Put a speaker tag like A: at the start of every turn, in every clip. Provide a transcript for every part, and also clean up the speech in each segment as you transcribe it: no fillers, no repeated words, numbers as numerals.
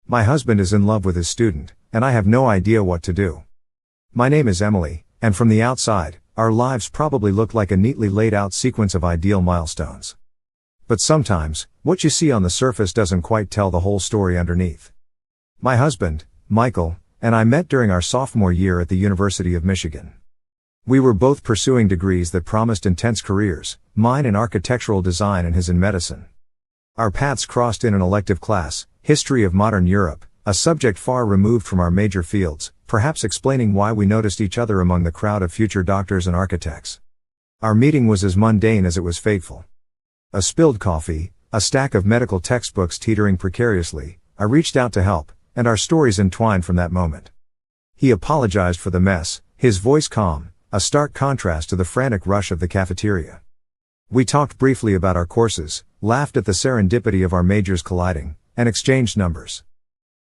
A: My husband is in love with his student, and I have no idea what to do. My name is Emily, and from the outside, our lives probably look like a neatly laid out sequence of ideal milestones. But sometimes, what you see on the surface doesn't quite tell the whole story underneath. My husband, Michael, and I met during our sophomore year at the University of Michigan. We were both pursuing degrees that promised intense careers, mine in architectural design and his in medicine. Our paths crossed in an elective class, History of Modern Europe, a subject far removed from our major fields, perhaps explaining why we noticed each other among the crowd of future doctors and architects. Our meeting was as mundane as it was fateful. A spilled coffee, a stack of medical textbooks teetering precariously, I reached out to help, and our stories entwined from that moment. He apologized for the mess, his voice calm, a stark contrast to the frantic rush of the cafeteria. We talked briefly about our courses, laughed at the serendipity of our majors colliding, and exchanged numbers.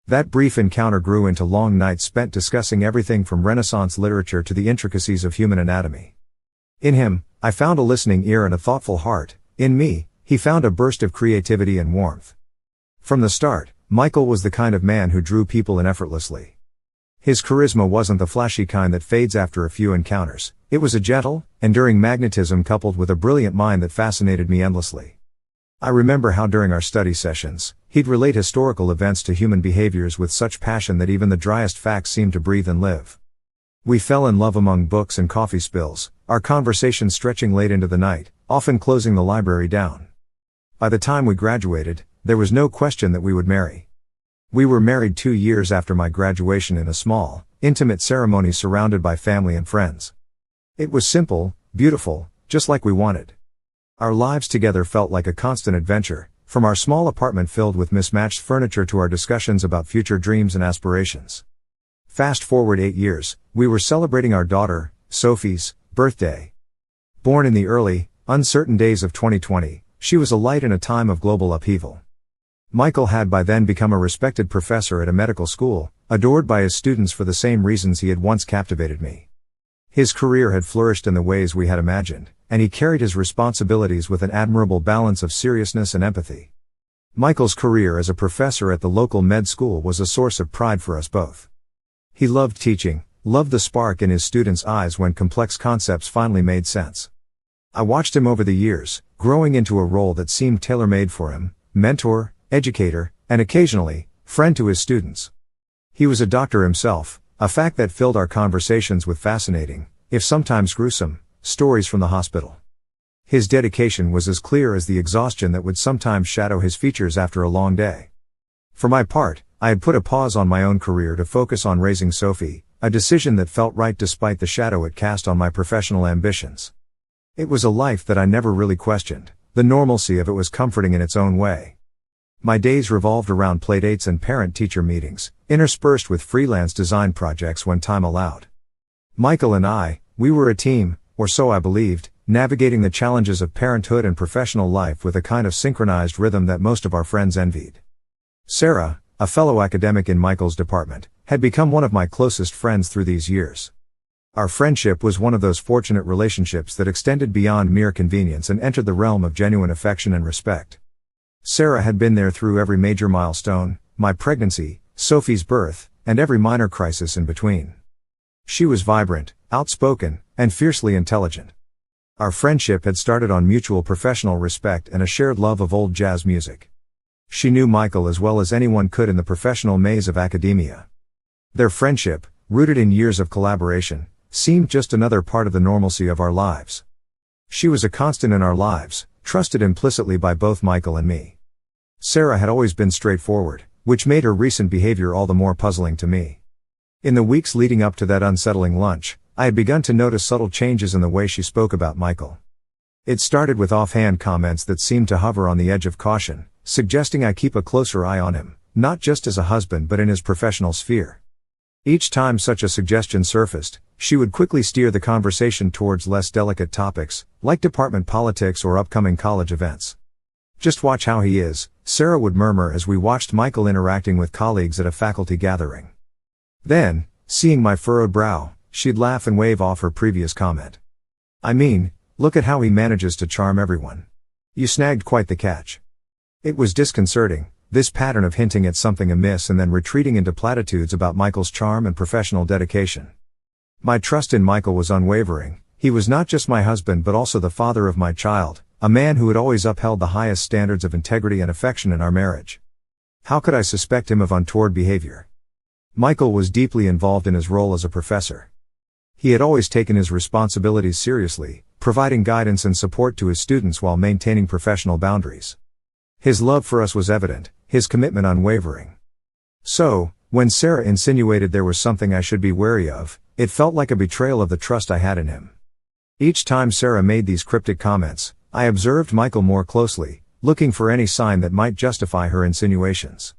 A: That brief encounter grew into long nights spent discussing everything from Renaissance literature to the intricacies of human anatomy. In him, I found a listening ear and a thoughtful heart. In me, he found a burst of creativity and warmth. From the start, Michael was the kind of man who drew people in effortlessly. His charisma wasn't the flashy kind that fades after a few encounters. It was a gentle, enduring magnetism coupled with a brilliant mind that fascinated me endlessly. I remember how during our study sessions, he'd relate historical events to human behaviors with such passion that even the driest facts seemed to breathe and live. We fell in love among books and coffee spills, our conversations stretching late into the night, often closing the library down. By the time we graduated, there was no question that we would marry. We were married 2 years after my graduation in a small, intimate ceremony surrounded by family and friends. It was simple, beautiful, just like we wanted. Our lives together felt like a constant adventure, from our small apartment filled with mismatched furniture to our discussions about future dreams and aspirations. Fast forward 8 years, we were celebrating our daughter, Sophie's, birthday. Born in the early, uncertain days of 2020, she was a light in a time of global upheaval. Michael had by then become a respected professor at a medical school, adored by his students for the same reasons he had once captivated me. His career had flourished in the ways we had imagined, and he carried his responsibilities with an admirable balance of seriousness and empathy. Michael's career as a professor at the local med school was a source of pride for us both. He loved teaching, loved the spark in his students' eyes when complex concepts finally made sense. I watched him over the years, growing into a role that seemed tailor-made for him, mentor, educator, and occasionally, friend to his students. He was a doctor himself, a fact that filled our conversations with fascinating, if sometimes gruesome, stories from the hospital. His dedication was as clear as the exhaustion that would sometimes shadow his features after a long day. For my part, I had put a pause on my own career to focus on raising Sophie, a decision that felt right despite the shadow it cast on my professional ambitions. It was a life that I never really questioned. The normalcy of it was comforting in its own way. My days revolved around playdates and parent-teacher meetings, interspersed with freelance design projects when time allowed. Michael and I, we were a team, or so I believed, navigating the challenges of parenthood and professional life with a kind of synchronized rhythm that most of our friends envied. Sarah, a fellow academic in Michael's department, had become one of my closest friends through these years. Our friendship was one of those fortunate relationships that extended beyond mere convenience and entered the realm of genuine affection and respect. Sarah had been there through every major milestone, my pregnancy, Sophie's birth, and every minor crisis in between. She was vibrant, outspoken, and fiercely intelligent. Our friendship had started on mutual professional respect and a shared love of old jazz music. She knew Michael as well as anyone could in the professional maze of academia. Their friendship, rooted in years of collaboration, seemed just another part of the normalcy of our lives. She was a constant in our lives, trusted implicitly by both Michael and me. Sarah had always been straightforward, which made her recent behavior all the more puzzling to me. In the weeks leading up to that unsettling lunch, I had begun to notice subtle changes in the way she spoke about Michael. It started with offhand comments that seemed to hover on the edge of caution, suggesting I keep a closer eye on him, not just as a husband but in his professional sphere. Each time such a suggestion surfaced, she would quickly steer the conversation towards less delicate topics, like department politics or upcoming college events. "Just watch how he is," Sarah would murmur as we watched Michael interacting with colleagues at a faculty gathering. Then, seeing my furrowed brow, she'd laugh and wave off her previous comment. "I mean, look at how he manages to charm everyone. You snagged quite the catch." It was disconcerting, this pattern of hinting at something amiss and then retreating into platitudes about Michael's charm and professional dedication. My trust in Michael was unwavering. He was not just my husband but also the father of my child, a man who had always upheld the highest standards of integrity and affection in our marriage. How could I suspect him of untoward behavior? Michael was deeply involved in his role as a professor. He had always taken his responsibilities seriously, providing guidance and support to his students while maintaining professional boundaries. His love for us was evident, his commitment unwavering. So, when Sarah insinuated there was something I should be wary of, it felt like a betrayal of the trust I had in him. Each time Sarah made these cryptic comments, I observed Michael more closely, looking for any sign that might justify her insinuations.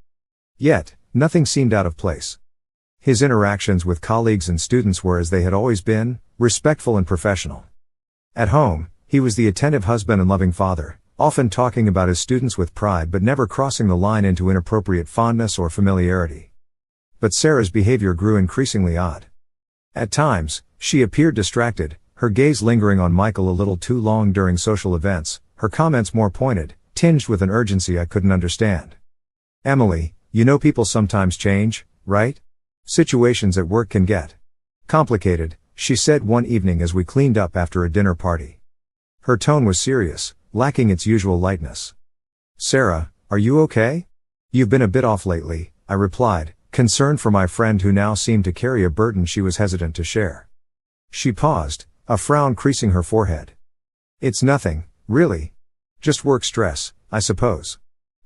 A: Yet, nothing seemed out of place. His interactions with colleagues and students were as they had always been, respectful and professional. At home, he was the attentive husband and loving father, often talking about his students with pride but never crossing the line into inappropriate fondness or familiarity. But Sarah's behavior grew increasingly odd. At times, she appeared distracted, her gaze lingering on Michael a little too long during social events, her comments more pointed, tinged with an urgency I couldn't understand. "Emily, you know people sometimes change, right? Situations at work can get complicated," she said one evening as we cleaned up after a dinner party. Her tone was serious, lacking its usual lightness. "Sarah, are you okay? You've been a bit off lately," I replied, concerned for my friend who now seemed to carry a burden she was hesitant to share. She paused, a frown creasing her forehead. "It's nothing, really. Just work stress, I suppose.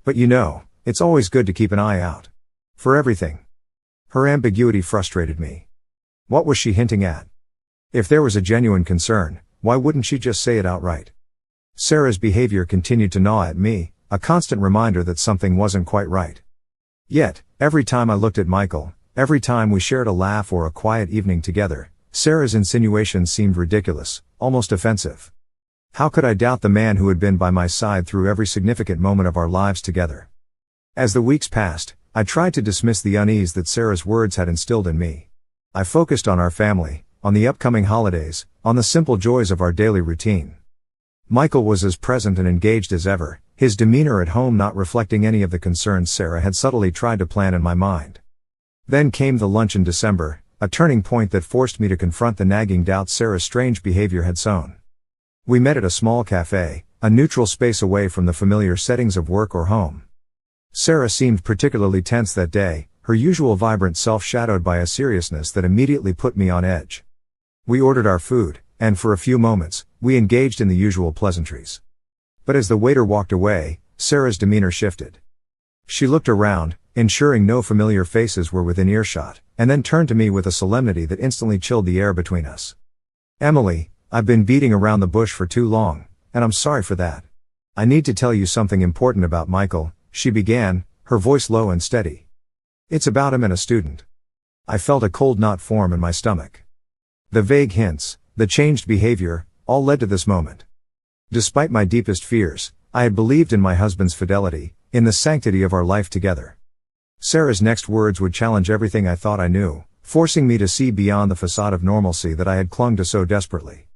A: But you know, it's always good to keep an eye out for everything." Her ambiguity frustrated me. What was she hinting at? If there was a genuine concern, why wouldn't she just say it outright? Sarah's behavior continued to gnaw at me, a constant reminder that something wasn't quite right. Yet, every time I looked at Michael, every time we shared a laugh or a quiet evening together, Sarah's insinuations seemed ridiculous, almost offensive. How could I doubt the man who had been by my side through every significant moment of our lives together? As the weeks passed, I tried to dismiss the unease that Sarah's words had instilled in me. I focused on our family, on the upcoming holidays, on the simple joys of our daily routine. Michael was as present and engaged as ever, his demeanor at home not reflecting any of the concerns Sarah had subtly tried to plant in my mind. Then came the lunch in December, a turning point that forced me to confront the nagging doubts Sarah's strange behavior had sown. We met at a small cafe, a neutral space away from the familiar settings of work or home. Sarah seemed particularly tense that day, her usual vibrant self shadowed by a seriousness that immediately put me on edge. We ordered our food, and for a few moments, we engaged in the usual pleasantries. But as the waiter walked away, Sarah's demeanor shifted. She looked around, ensuring no familiar faces were within earshot, and then turned to me with a solemnity that instantly chilled the air between us. "Emily, I've been beating around the bush for too long, and I'm sorry for that. I need to tell you something important about Michael," she began, her voice low and steady. "It's about him and a student." I felt a cold knot form in my stomach. The vague hints, the changed behavior, all led to this moment. Despite my deepest fears, I had believed in my husband's fidelity, in the sanctity of our life together. Sarah's next words would challenge everything I thought I knew, forcing me to see beyond the facade of normalcy that I had clung to so desperately.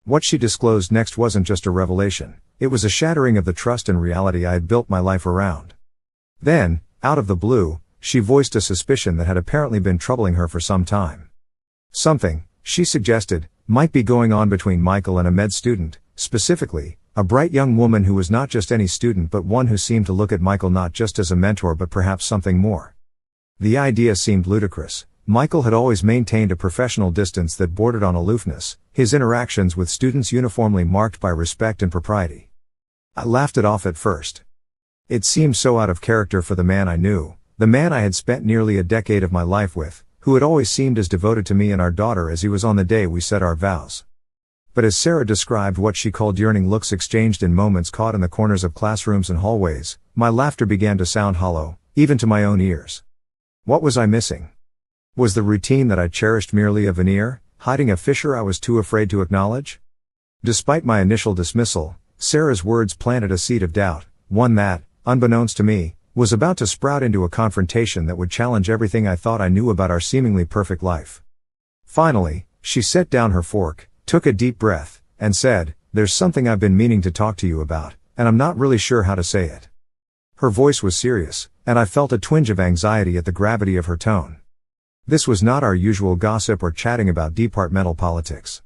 A: What she disclosed next wasn't just a revelation, it was a shattering of the trust and reality I had built my life around. Then, out of the blue, she voiced a suspicion that had apparently been troubling her for some time. Something, she suggested, might be going on between Michael and a med student, specifically, a bright young woman who was not just any student but one who seemed to look at Michael not just as a mentor but perhaps something more. The idea seemed ludicrous. Michael had always maintained a professional distance that bordered on aloofness, his interactions with students uniformly marked by respect and propriety. I laughed it off at first. It seemed so out of character for the man I knew, the man I had spent nearly a decade of my life with, who had always seemed as devoted to me and our daughter as he was on the day we said our vows. But as Sarah described what she called yearning looks exchanged in moments caught in the corners of classrooms and hallways, my laughter began to sound hollow, even to my own ears. What was I missing? Was the routine that I cherished merely a veneer, hiding a fissure I was too afraid to acknowledge? Despite my initial dismissal, Sarah's words planted a seed of doubt, one that, unbeknownst to me, was about to sprout into a confrontation that would challenge everything I thought I knew about our seemingly perfect life. Finally, she set down her fork, took a deep breath, and said, "There's something I've been meaning to talk to you about, and I'm not really sure how to say it." Her voice was serious, and I felt a twinge of anxiety at the gravity of her tone. This was not our usual gossip or chatting about departmental politics.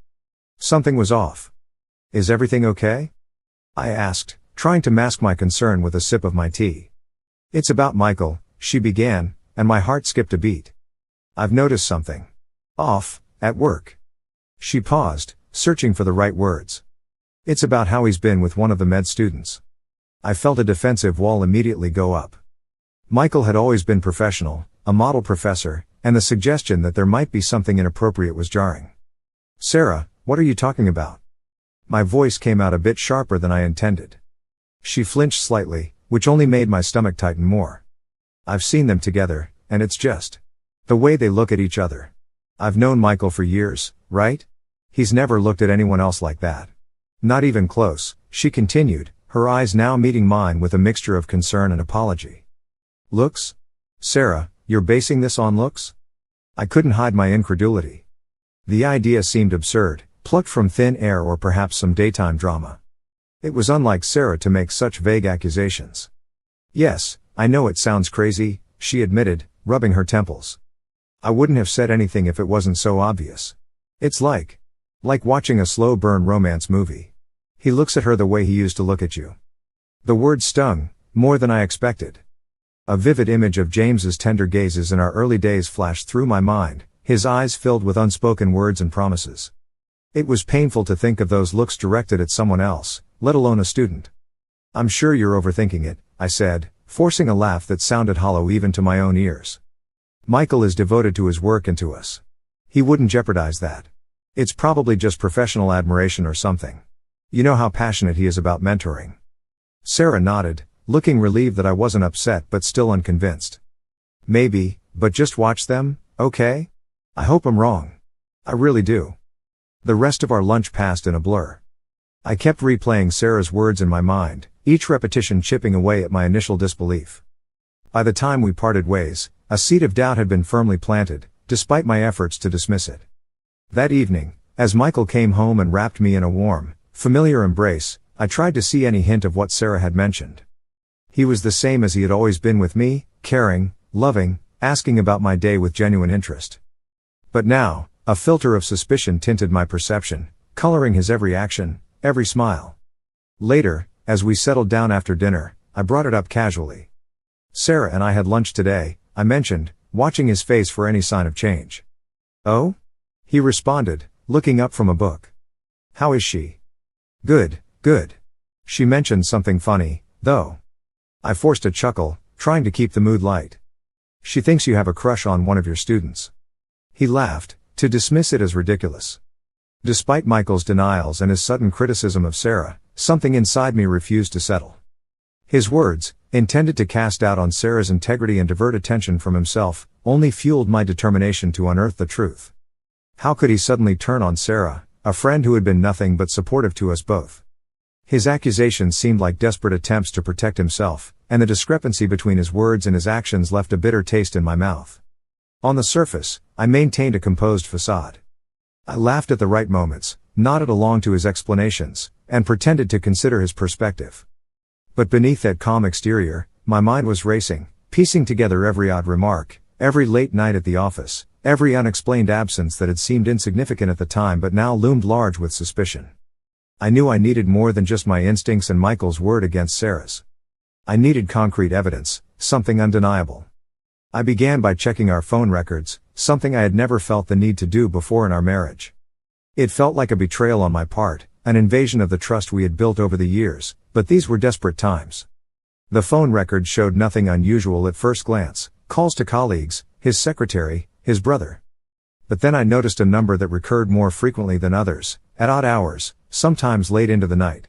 A: Something was off. "Is everything okay?" I asked, trying to mask my concern with a sip of my tea. "It's about Michael," she began, and my heart skipped a beat. "I've noticed something off at work." She paused, searching for the right words. "It's about how he's been with one of the med students." I felt a defensive wall immediately go up. Michael had always been professional, a model professor, and the suggestion that there might be something inappropriate was jarring. "Sarah, what are you talking about?" My voice came out a bit sharper than I intended. She flinched slightly, which only made my stomach tighten more. "I've seen them together, and it's just the way they look at each other. I've known Michael for years, right? He's never looked at anyone else like that. Not even close," she continued, her eyes now meeting mine with a mixture of concern and apology. "Looks? Sarah, you're basing this on looks?" I couldn't hide my incredulity. The idea seemed absurd, plucked from thin air or perhaps some daytime drama. It was unlike Sarah to make such vague accusations. "Yes, I know it sounds crazy," she admitted, rubbing her temples. "I wouldn't have said anything if it wasn't so obvious. It's like watching a slow burn romance movie. He looks at her the way he used to look at you." The word stung, more than I expected. A vivid image of James's tender gazes in our early days flashed through my mind, his eyes filled with unspoken words and promises. It was painful to think of those looks directed at someone else, let alone a student. "I'm sure you're overthinking it," I said, forcing a laugh that sounded hollow even to my own ears. "Michael is devoted to his work and to us. He wouldn't jeopardize that. It's probably just professional admiration or something. You know how passionate he is about mentoring." Sarah nodded, looking relieved that I wasn't upset but still unconvinced. "Maybe, but just watch them, okay? I hope I'm wrong. I really do." The rest of our lunch passed in a blur. I kept replaying Sarah's words in my mind, each repetition chipping away at my initial disbelief. By the time we parted ways, a seed of doubt had been firmly planted, despite my efforts to dismiss it. That evening, as Michael came home and wrapped me in a warm, familiar embrace, I tried to see any hint of what Sarah had mentioned. He was the same as he had always been with me, caring, loving, asking about my day with genuine interest. But now, a filter of suspicion tinted my perception, coloring his every action, every smile. Later, as we settled down after dinner, I brought it up casually. "Sarah and I had lunch today," I mentioned, watching his face for any sign of change. "Oh?" he responded, looking up from a book. "How is she?" Good. She mentioned something funny, though." I forced a chuckle, trying to keep the mood light. "She thinks you have a crush on one of your students." He laughed, to dismiss it as ridiculous. Despite Michael's denials and his sudden criticism of Sarah, something inside me refused to settle. His words, intended to cast doubt on Sarah's integrity and divert attention from himself, only fueled my determination to unearth the truth. How could he suddenly turn on Sarah, a friend who had been nothing but supportive to us both? His accusations seemed like desperate attempts to protect himself, and the discrepancy between his words and his actions left a bitter taste in my mouth. On the surface, I maintained a composed facade. I laughed at the right moments, nodded along to his explanations, and pretended to consider his perspective. But beneath that calm exterior, my mind was racing, piecing together every odd remark, every late night at the office, every unexplained absence that had seemed insignificant at the time but now loomed large with suspicion. I knew I needed more than just my instincts and Michael's word against Sarah's. I needed concrete evidence, something undeniable. I began by checking our phone records, something I had never felt the need to do before in our marriage. It felt like a betrayal on my part, an invasion of the trust we had built over the years, but these were desperate times. The phone records showed nothing unusual at first glance: calls to colleagues, his secretary, his brother. But then I noticed a number that recurred more frequently than others, at odd hours, sometimes late into the night.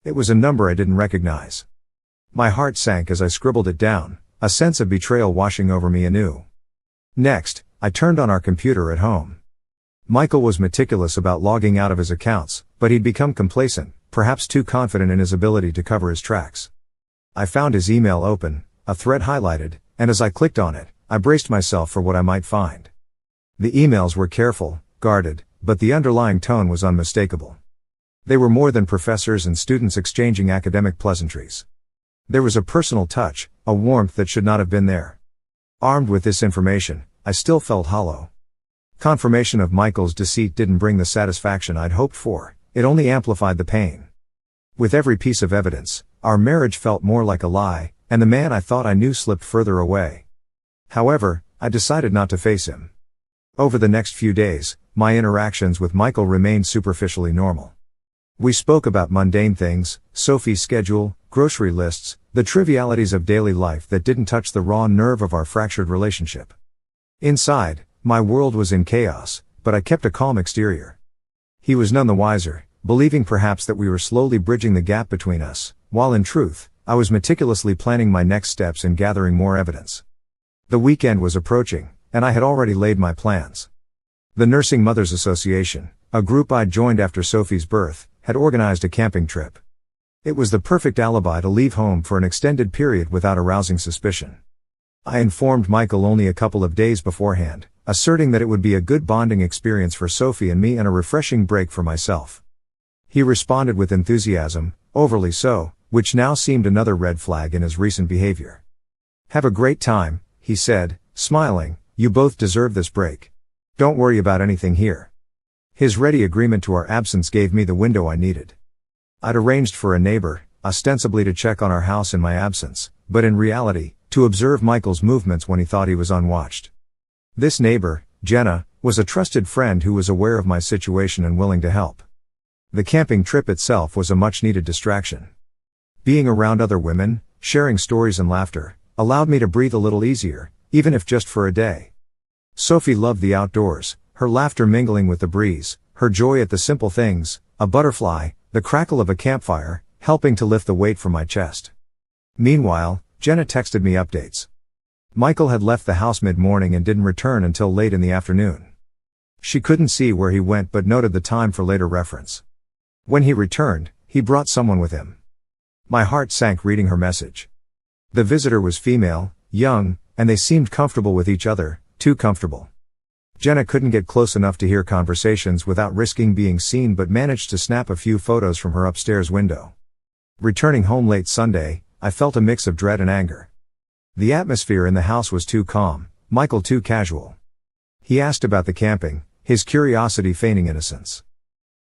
A: It was a number I didn't recognize. My heart sank as I scribbled it down, a sense of betrayal washing over me anew. Next, I turned on our computer at home. Michael was meticulous about logging out of his accounts, but he'd become complacent, perhaps too confident in his ability to cover his tracks. I found his email open, a thread highlighted, and as I clicked on it, I braced myself for what I might find. The emails were careful, guarded, but the underlying tone was unmistakable. They were more than professors and students exchanging academic pleasantries. There was a personal touch, a warmth that should not have been there. Armed with this information, I still felt hollow. Confirmation of Michael's deceit didn't bring the satisfaction I'd hoped for, it only amplified the pain. With every piece of evidence, our marriage felt more like a lie, and the man I thought I knew slipped further away. However, I decided not to face him. Over the next few days, my interactions with Michael remained superficially normal. We spoke about mundane things, Sophie's schedule, grocery lists, the trivialities of daily life that didn't touch the raw nerve of our fractured relationship. Inside, my world was in chaos, but I kept a calm exterior. He was none the wiser, believing perhaps that we were slowly bridging the gap between us, while in truth, I was meticulously planning my next steps and gathering more evidence. The weekend was approaching, and I had already laid my plans. The Nursing Mothers Association, a group I'd joined after Sophie's birth, had organized a camping trip. It was the perfect alibi to leave home for an extended period without arousing suspicion. I informed Michael only a couple of days beforehand, asserting that it would be a good bonding experience for Sophie and me and a refreshing break for myself. He responded with enthusiasm, overly so, which now seemed another red flag in his recent behavior. "Have a great time," he said, smiling, "you both deserve this break. Don't worry about anything here." His ready agreement to our absence gave me the window I needed. I'd arranged for a neighbor, ostensibly to check on our house in my absence, but in reality, to observe Michael's movements when he thought he was unwatched. This neighbor, Jenna, was a trusted friend who was aware of my situation and willing to help. The camping trip itself was a much-needed distraction. Being around other women, sharing stories and laughter, allowed me to breathe a little easier, even if just for a day. Sophie loved the outdoors, her laughter mingling with the breeze, her joy at the simple things, a butterfly, the crackle of a campfire, helping to lift the weight from my chest. Meanwhile, Jenna texted me updates. Michael had left the house mid-morning and didn't return until late in the afternoon. She couldn't see where he went but noted the time for later reference. When he returned, he brought someone with him. My heart sank reading her message. The visitor was female, young, and they seemed comfortable with each other, too comfortable. Jenna couldn't get close enough to hear conversations without risking being seen but managed to snap a few photos from her upstairs window. Returning home late Sunday, I felt a mix of dread and anger. The atmosphere in the house was too calm, Michael too casual. He asked about the camping, his curiosity feigning innocence.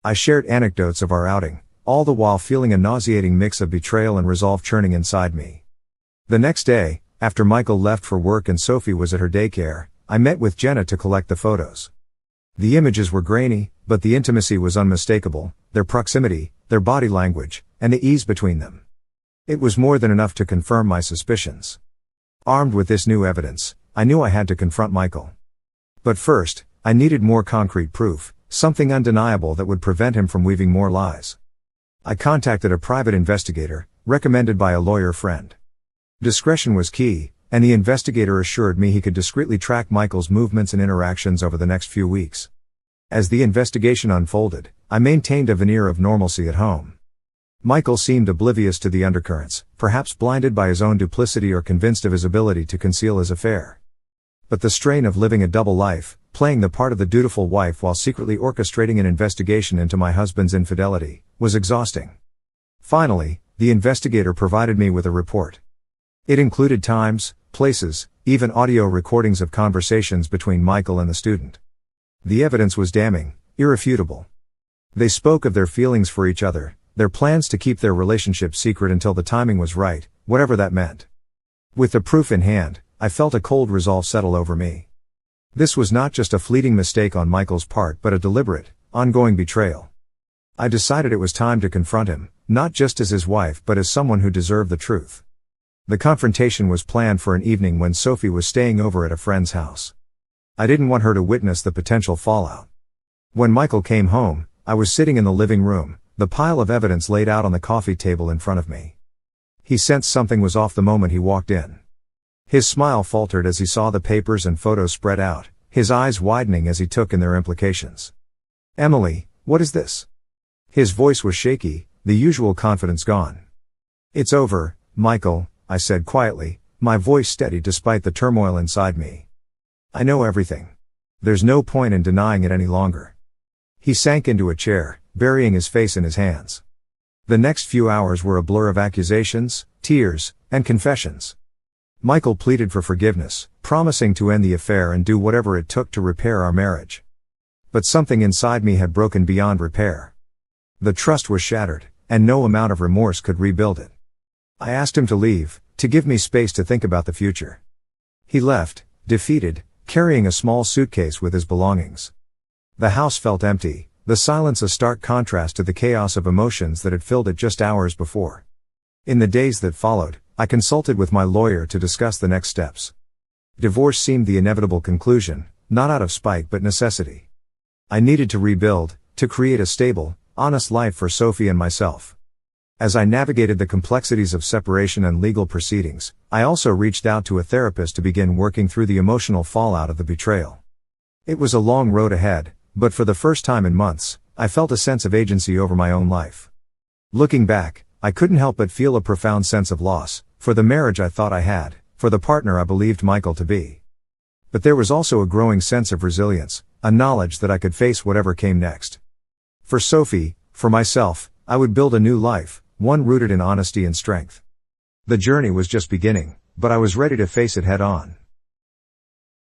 A: I shared anecdotes of our outing, all the while feeling a nauseating mix of betrayal and resolve churning inside me. The next day, after Michael left for work and Sophie was at her daycare, I met with Jenna to collect the photos. The images were grainy, but the intimacy was unmistakable, their proximity, their body language, and the ease between them. It was more than enough to confirm my suspicions. Armed with this new evidence, I knew I had to confront Michael. But first, I needed more concrete proof, something undeniable that would prevent him from weaving more lies. I contacted a private investigator, recommended by a lawyer friend. Discretion was key, and the investigator assured me he could discreetly track Michael's movements and interactions over the next few weeks. As the investigation unfolded, I maintained a veneer of normalcy at home. Michael seemed oblivious to the undercurrents, perhaps blinded by his own duplicity or convinced of his ability to conceal his affair. But the strain of living a double life, playing the part of the dutiful wife while secretly orchestrating an investigation into my husband's infidelity, was exhausting. Finally, the investigator provided me with a report. It included times, places, even audio recordings of conversations between Michael and the student. The evidence was damning, irrefutable. They spoke of their feelings for each other, their plans to keep their relationship secret until the timing was right, whatever that meant. With the proof in hand, I felt a cold resolve settle over me. This was not just a fleeting mistake on Michael's part but a deliberate, ongoing betrayal. I decided it was time to confront him, not just as his wife but as someone who deserved the truth. The confrontation was planned for an evening when Sophie was staying over at a friend's house. I didn't want her to witness the potential fallout. When Michael came home, I was sitting in the living room, the pile of evidence laid out on the coffee table in front of me. He sensed something was off the moment he walked in. His smile faltered as he saw the papers and photos spread out, his eyes widening as he took in their implications. "Emily, what is this?" His voice was shaky, the usual confidence gone. "It's over, Michael," I said quietly, my voice steady despite the turmoil inside me. "I know everything. There's no point in denying it any longer." He sank into a chair, burying his face in his hands. The next few hours were a blur of accusations, tears, and confessions. Michael pleaded for forgiveness, promising to end the affair and do whatever it took to repair our marriage. But something inside me had broken beyond repair. The trust was shattered, and no amount of remorse could rebuild it. I asked him to leave, to give me space to think about the future. He left, defeated, carrying a small suitcase with his belongings. The house felt empty, the silence a stark contrast to the chaos of emotions that had filled it just hours before. In the days that followed, I consulted with my lawyer to discuss the next steps. Divorce seemed the inevitable conclusion, not out of spite but necessity. I needed to rebuild, to create a stable, honest life for Sophie and myself. As I navigated the complexities of separation and legal proceedings, I also reached out to a therapist to begin working through the emotional fallout of the betrayal. It was a long road ahead, but for the first time in months, I felt a sense of agency over my own life. Looking back, I couldn't help but feel a profound sense of loss, for the marriage I thought I had, for the partner I believed Michael to be. But there was also a growing sense of resilience, a knowledge that I could face whatever came next. For Sophie, for myself, I would build a new life, one rooted in honesty and strength. The journey was just beginning, but I was ready to face it head on.